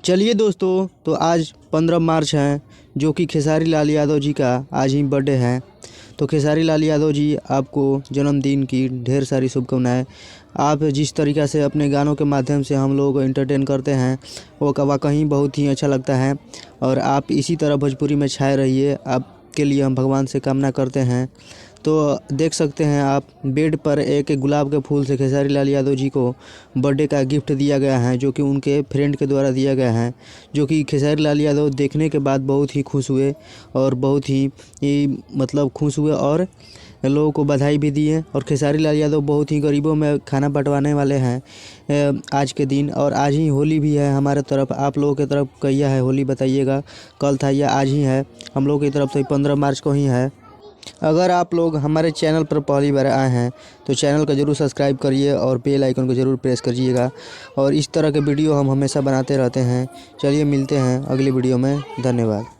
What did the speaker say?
चलिए दोस्तों, तो आज 15 मार्च है, जो कि खेसारी लाल यादव जी का आज ही बर्थडे है। तो खेसारी लाल यादव जी, आपको जन्मदिन की ढेर सारी शुभकामनाएं। आप जिस तरीक़ा से अपने गानों के माध्यम से हम लोग को एंटरटेन करते हैं, वो वाकई बहुत ही अच्छा लगता है। और आप इसी तरह भोजपुरी में छाए रहिए, आपके लिए हम भगवान से कामना करते हैं। तो देख सकते हैं आप, बेड पर एक गुलाब के फूल से खेसारी लाल यादव जी को बर्थडे का गिफ्ट दिया गया है, जो कि उनके फ्रेंड के द्वारा दिया गया है। जो कि खेसारी लाल यादव देखने के बाद बहुत ही खुश हुए और बहुत ही मतलब खुश हुए और लोगों को बधाई भी दिए। और खेसारी लाल यादव बहुत ही गरीबों में खाना बंटवाने वाले हैं आज के दिन। और आज ही होली भी है हमारे तरफ। आप लोगों की तरफ कहिया है होली, बताइएगा। कल था या आज ही है? हम लोगों की तरफ तो 15 मार्च को ही है। अगर आप लोग हमारे चैनल पर पहली बार आए हैं तो चैनल को ज़रूर सब्सक्राइब करिए और बेल आइकन को ज़रूर प्रेस करिएगा। और इस तरह के वीडियो हम हमेशा बनाते रहते हैं। चलिए मिलते हैं अगली वीडियो में। धन्यवाद।